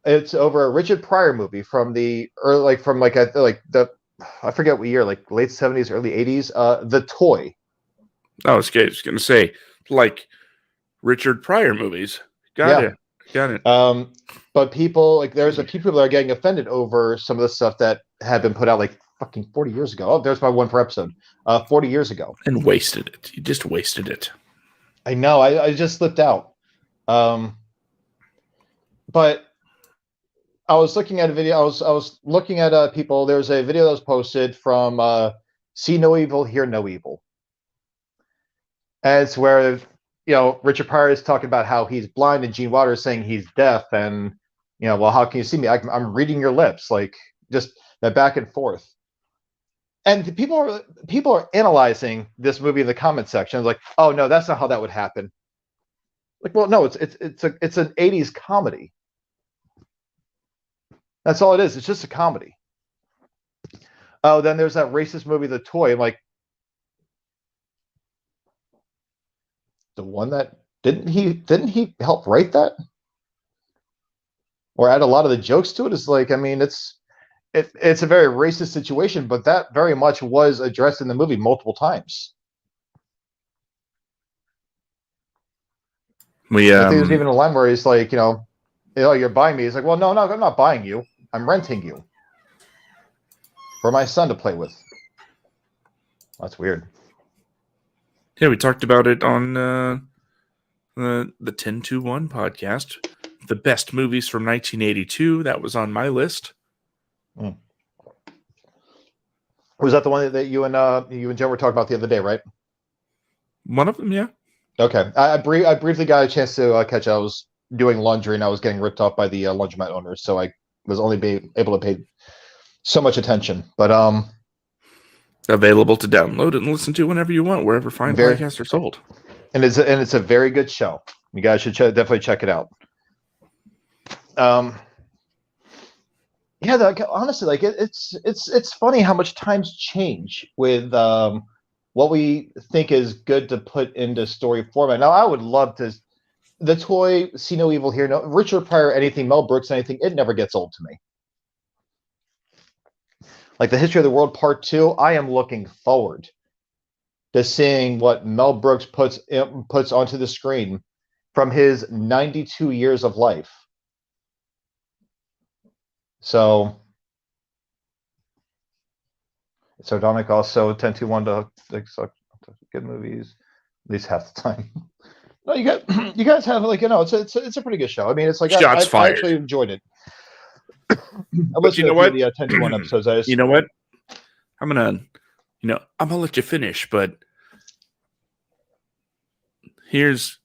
It's over a Richard Pryor movie from the early, I forget what year, like late 70s, early 80s. The Toy. I was going to say, like Richard Pryor movies. Got it. But people, like, there's a few people that are getting offended over some of the stuff that had been put out like fucking 40 years ago. Oh, there's my one per episode. 40 years ago. And wasted it. You just wasted it. I know. I just slipped out. But I was looking at a video. I was looking at people. There's a video that was posted from See No Evil, Hear No Evil. And it's where, Richard Pryor is talking about how he's blind and Gene Wilder is saying he's deaf. And, well, how can you see me? I'm reading your lips. Like, just that back and forth. And people are analyzing this movie in the comment section. Like, oh, no, that's not how that would happen. Like, well, no, it's an 80s comedy. That's all it is. It's just a comedy. Oh, then there's that racist movie, The Toy. I'm like, the one that didn't he help write that? Or add a lot of the jokes to it? Is like, I mean, it's a very racist situation, but that very much was addressed in the movie multiple times. I think there's even a line where he's like, you're buying me. He's like, well, no, I'm not buying you. I'm renting you for my son to play with. That's weird. Yeah, we talked about it on the 1021 podcast. The best movies from 1982. That was on my list. Was that the one that you and Jen were talking about the other day, right? One of them, yeah. Okay. I briefly got a chance to catch it. I was doing laundry and I was getting ripped off by the laundromat owners, so I was only able to pay so much attention. But available to download and listen to whenever you want, wherever fine podcasts are sold. And it's a very good show. You guys should definitely check it out. Yeah, honestly, like it's funny how much times change with what we think is good to put into story format. Now, I would love to the toy See No Evil Here. No, Richard Pryor, anything, Mel Brooks, anything, it never gets old to me. Like the History of the World Part 2, I am looking forward to seeing what Mel Brooks puts onto the screen from his 92 years of life. So Sardonic also 10-1 to good movies at least half the time. No, you guys have like it's a pretty good show. I mean, it's like Shots I fired. actually enjoyed it. I But listened to a few of the 10-1 episodes. You know what? I'm gonna let you finish, but here's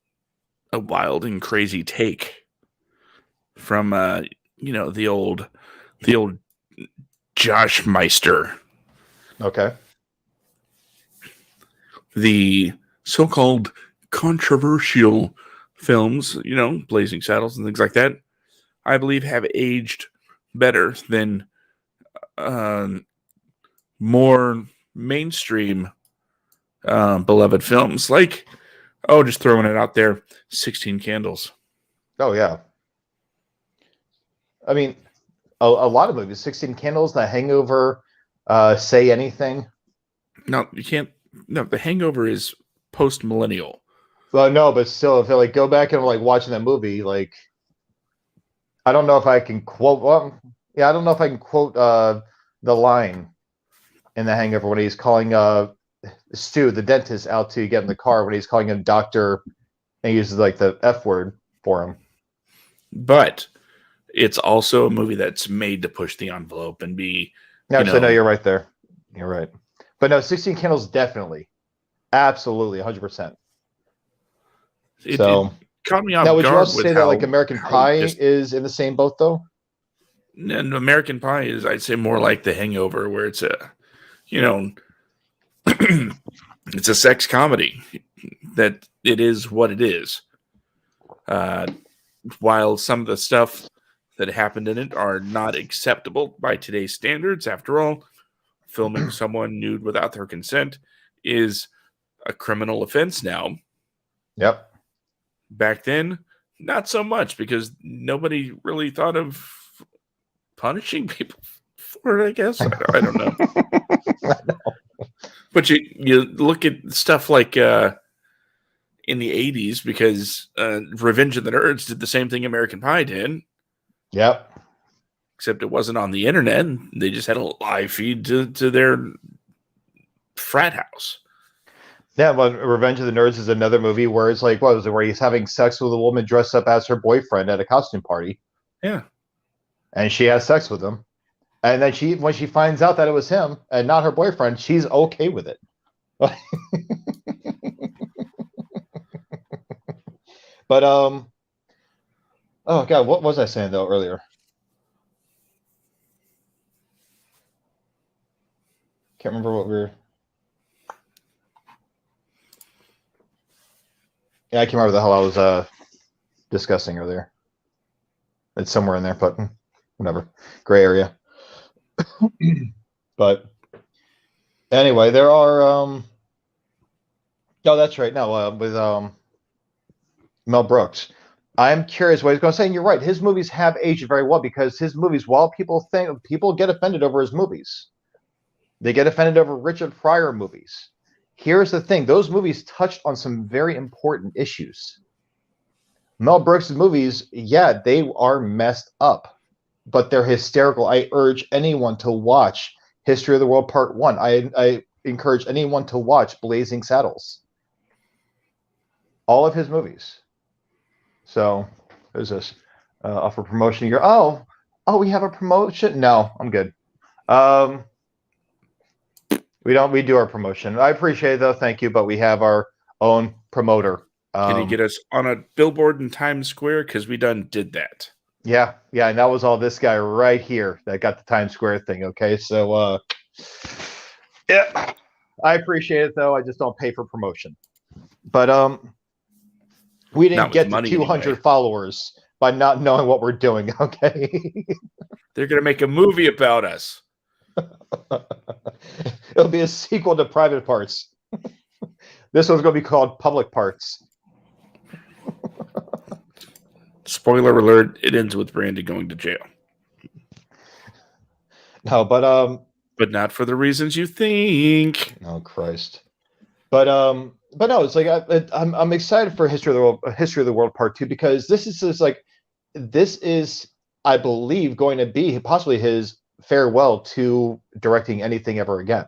a wild and crazy take from the old Josh Meister. Okay. The so-called controversial films, Blazing Saddles and things like that, I believe have aged better than more mainstream beloved films. Like, just throwing it out there, 16 Candles. Oh, yeah. I mean, a lot of movies, 16 Candles, The Hangover, Say Anything. No, you can't. No, The Hangover is post-millennial. Well, no, but still, if I like go back and like watching that movie, like I don't know if I can quote. Well, yeah, I don't know if I can quote the line in The Hangover when he's calling Stu, the dentist, out to get in the car when he's calling him doctor, and he uses like the F word for him. But it's also a movie that's made to push the envelope and be. Actually, no, you're right there. You're right. But no, 16 Candles definitely, absolutely, 100%. It caught me off guard. Now, would you also say that like American Pie is in the same boat though? And American Pie is, I'd say, more like The Hangover, where it's a, it's a sex comedy. That it is what it is. While some of the stuff that happened in it are not acceptable by today's standards, after all, filming someone nude without their consent is a criminal offense now. Yep. Back then, not so much, because nobody really thought of punishing people for it, I guess. I don't know. I know. But you look at stuff like in the 80s, because Revenge of the Nerds did the same thing American Pie did. Yep. Except it wasn't on the internet. They just had a live feed to their frat house. Yeah, well, Revenge of the Nerds is another movie where it's like, what was it, where he's having sex with a woman dressed up as her boyfriend at a costume party. Yeah. And she has sex with him. And then when she finds out that it was him and not her boyfriend, she's okay with it. But oh God, what was I saying though earlier? Can't remember what we were. Yeah, I can't remember the hell I was discussing earlier. It's somewhere in there, but whatever. Gray area. But anyway, there are oh, that's right. No, with Mel Brooks. I'm curious what he's going to say, and you're right. His movies have aged very well, because his movies, while people get offended over his movies, they get offended over Richard Pryor movies. Here's the thing: those movies touched on some very important issues. Mel Brooks' movies, yeah, they are messed up, but they're hysterical. I urge anyone to watch History of the World Part 1. I encourage anyone to watch Blazing Saddles. All of his movies. So, who's this? Offer promotion. You're we have a promotion. No, I'm good. We do our promotion. I appreciate it though. Thank you, but we have our own promoter. Can you get us on a billboard in Times Square? Because we done did that. Yeah, and that was all this guy right here that got the Times Square thing. Okay, so yeah, I appreciate it though. I just don't pay for promotion. But we didn't get to 200 followers by not knowing what we're doing. Okay. They're gonna make a movie about us. It'll be a sequel to Private Parts. This one's going to be called Public Parts. Spoiler alert, it ends with Brandy going to jail. No, but not for the reasons you think. Oh Christ. But no, it's like I'm excited for History of the World Part 2 because this is I believe going to be possibly his farewell to directing anything ever again.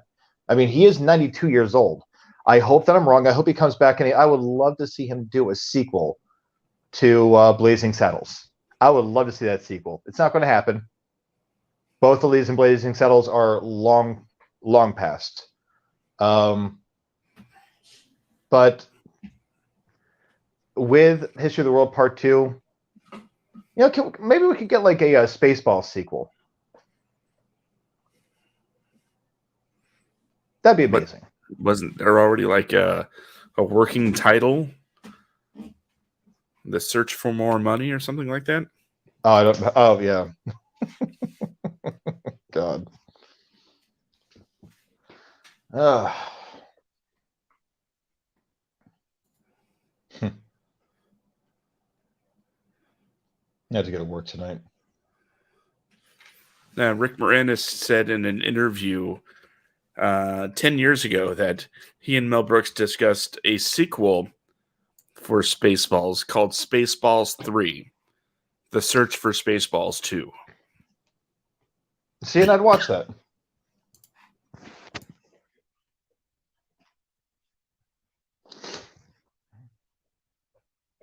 I mean, he is 92 years old. I hope that I'm wrong. I hope he comes back, and I would love to see him do a sequel to Blazing Saddles. I would love to see that sequel. It's not going to happen. Both of these and Blazing Saddles are long past. But with History of the World Part 2, maybe we could get like a Spaceball sequel. That'd be amazing. But wasn't there already like a working title? The Search for More Money or something like that? Oh, I don't. Oh, yeah. God. I have to go to work tonight. Now, Rick Moranis said in an interview 10 years ago that he and Mel Brooks discussed a sequel for Spaceballs called Spaceballs 3, The Search for Spaceballs 2. See, and I'd watch that.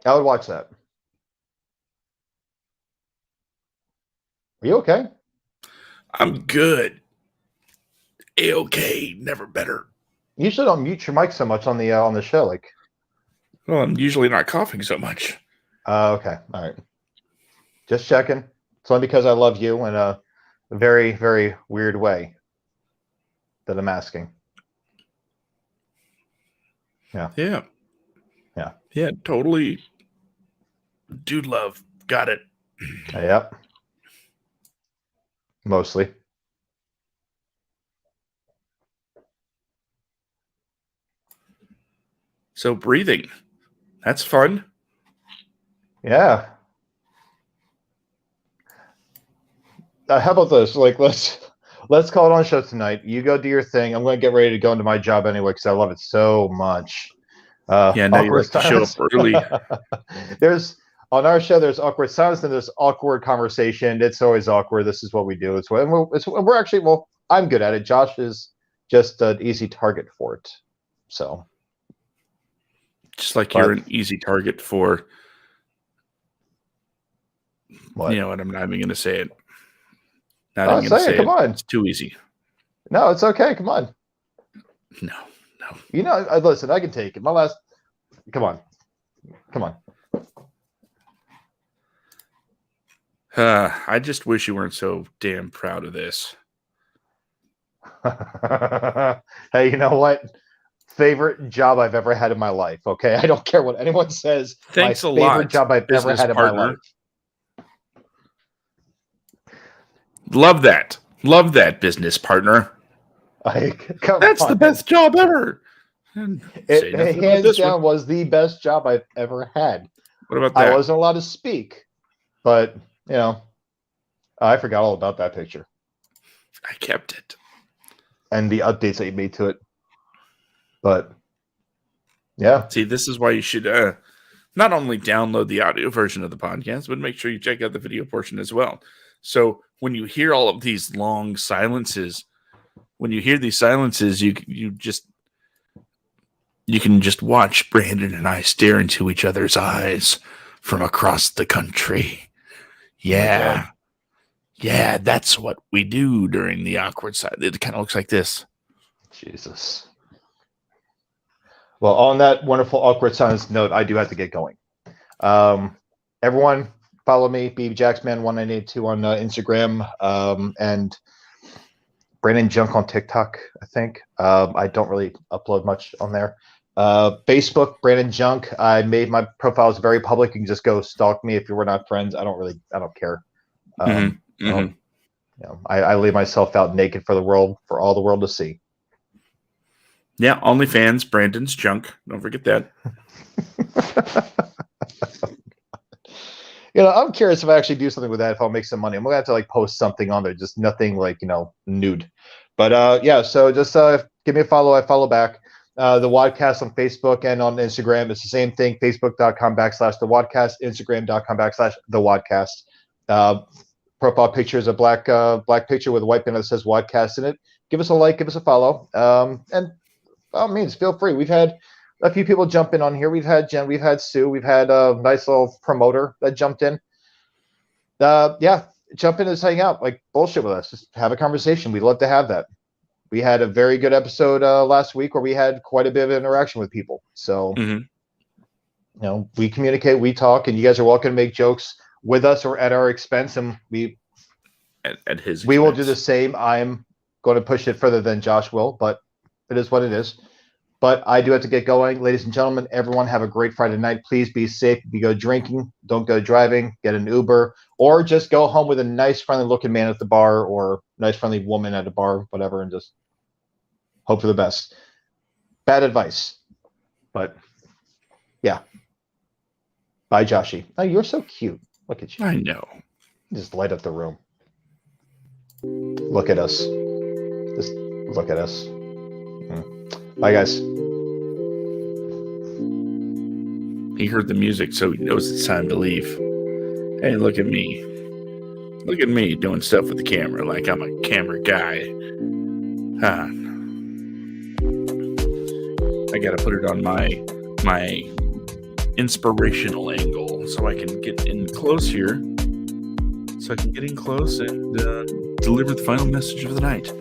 I would watch that. Are you okay? I'm good. A-okay, never better. You usually don't mute your mic so much on the show, like. Well, I'm usually not coughing so much. Okay, all right. Just checking. It's only because I love you in a very, very weird way that I'm asking. Yeah. Yeah. Yeah. Yeah, totally. Dude love. Got it. Yep. Mostly. So breathing. That's fun. Yeah. How about this? Like, let's call it on show tonight. You go do your thing. I'm going to get ready to go into my job anyway because I love it so much. Yeah, now you like to show up early. On our show, there's awkward silence and there's awkward conversation. It's always awkward. This is what we do. We're actually, well, I'm good at it. Josh is just an easy target for it. So. Just like you're an easy target for. What? You know what? I'm not even going to say it. Not even going to say it. Come on. It's too easy. No, it's okay. Come on. No. You know, listen, I can take it. Come on. I just wish you weren't so damn proud of this. Hey, you know what? Favorite job I've ever had in my life. Okay, I don't care what anyone says. Thanks my a lot. Favorite job I've ever had in my life. Love that, business partner. That's the best job ever. It hands down was the best job I've ever had. What about that? I wasn't allowed to speak, but I forgot all about that picture. I kept it. And the updates that you made to it. But yeah. See, this is why you should not only download the audio version of the podcast, but make sure you check out the video portion as well. So when you hear all of these long silences, you can just watch Brandon and I stare into each other's eyes from across the country. Yeah. Oh, yeah, that's what we do during the awkward side. It kind of looks like this. Jesus. Well, on that wonderful awkward silence note, I do have to get going. Everyone, follow me, BBJacksman1982 on Instagram, and Brandon Junk on TikTok, I think. I don't really upload much on there. Facebook, Brandon Junk. I made my profiles very public. You can just go stalk me if you were not friends. I don't care. I lay myself out naked for all the world to see. Yeah, OnlyFans, Brandon's Junk. Don't forget that. I'm curious if I actually do something with that, if I'll make some money. I'm gonna have to post something on there, just nothing nude. But so just give me a follow. I follow back. The WADcast on Facebook and on Instagram. It's the same thing. Facebook.com/the WADcast, Instagram.com/the WADcast. Profile picture is a black picture with a white banner that says WADcast in it. Give us a like, give us a follow. And by all means, feel free. We've had a few people jump in on here. We've had Jen, we've had Sue, we've had a nice little promoter that jumped in. Jump in and just hang out, bullshit with us. Just have a conversation. We'd love to have that. We had a very good episode last week where we had quite a bit of interaction with people. So, we communicate, we talk, and you guys are welcome to make jokes with us or at our expense. And we will do the same. I'm going to push it further than Josh will, but it is what it is. But I do have to get going. Ladies and gentlemen, everyone have a great Friday night. Please be safe. If you go drinking, don't go driving, get an Uber, or just go home with a nice, friendly-looking man at the bar or nice, friendly woman at a bar, whatever, and just hope for the best. Bad advice. But, yeah. Bye, Joshy. Oh, you're so cute. Look at you. I know. Just light up the room. Look at us. Just look at us. Bye, guys. He heard the music, so he knows it's time to leave. Hey, look at me. Look at me doing stuff with the camera like I'm a camera guy. I gotta put it on my inspirational angle so I can get in close here. So I can get in close and deliver the final message of the night.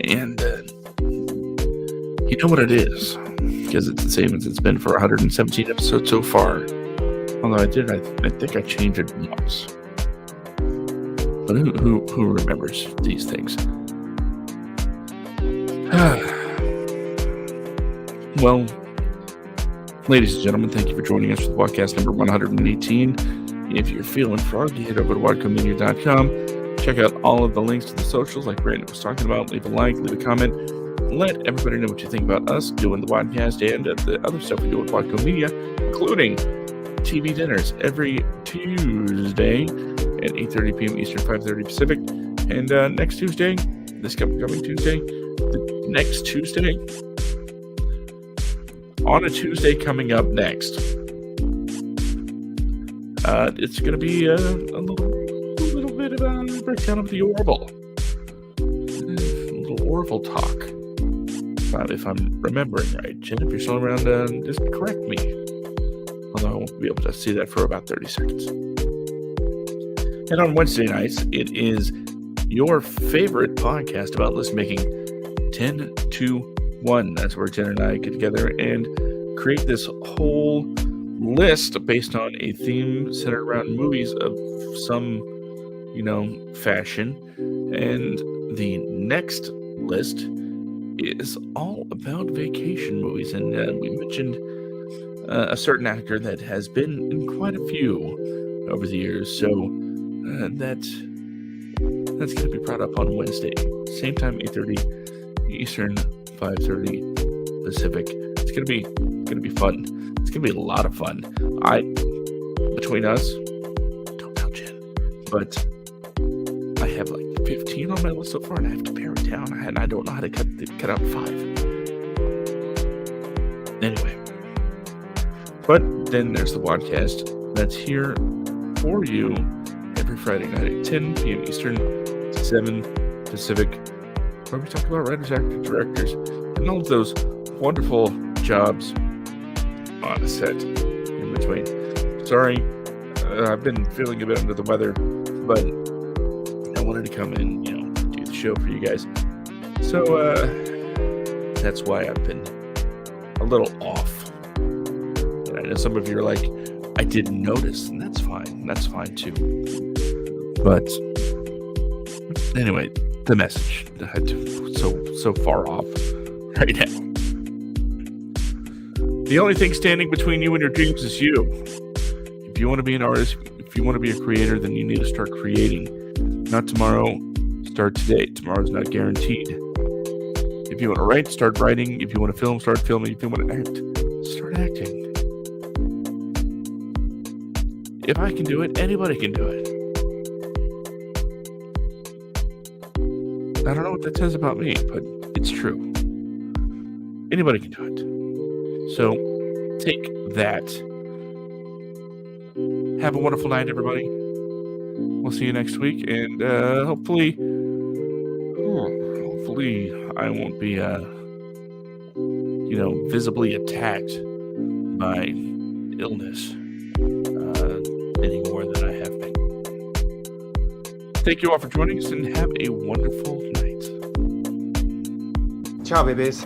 And you know what it is, because it's the same as it's been for 117 episodes so far. Although I think I changed it once. But who remembers these things? Well, ladies and gentlemen, thank you for joining us for the WADcast number 118. If you're feeling froggy, head over to wadcomedia.com. Check out all of the links to the socials like Brandon was talking about. Leave a like, leave a comment. Let everybody know what you think about us doing the WADcast and the other stuff we do with Wadco Media, including TV dinners every Tuesday at 8:30 p.m. Eastern, 5:30 Pacific. And next Tuesday, this coming Tuesday, the next Tuesday, on a Tuesday coming up next, it's going to be a little bit of a breakdown of the Orville. A little Orville talk. If I'm remembering right. Jen, if you're still around, just correct me. Although I won't be able to see that for about 30 seconds. And on Wednesday nights, it is your favorite podcast about list making, 10 to 1. That's where Jen and I get together and create this whole list based on a theme centered around movies of some, fashion. And the next list is all about vacation movies, and we mentioned a certain actor that has been in quite a few over the years, so that's going to be brought up on Wednesday, same time, 8:30 Eastern, 5:30 Pacific. It's going to be fun. It's going to be a lot of fun. Between us, don't tell Jen, but I have 15 on my list so far, and I have to pare it down, and I don't know how to cut out 5. Anyway, but then there's the WADcast that's here for you every Friday night at 10 p.m. Eastern, 7 Pacific, where we talk about writers, actors, directors, and all of those wonderful jobs on a set in between. Sorry, I've been feeling a bit under the weather, but I wanted to come in, do the show for you guys. So, that's why I've been a little off. And I know some of you are like, I didn't notice, and that's fine. That's fine too. But anyway, the message. So far off right now. The only thing standing between you and your dreams is you. If you want to be an artist, if you want to be a creator, then you need to start creating. Not tomorrow, start today. Tomorrow's not guaranteed. If you want to write, start writing. If you want to film, start filming. If you want to act, start acting. If I can do it, anybody can do it. I don't know what that says about me, but it's true. Anybody can do it. So take that. Have a wonderful night, everybody. We'll see you next week, and hopefully I won't be, visibly attacked by illness any more than I have been. Thank you all for joining us, and have a wonderful night. Ciao, babies.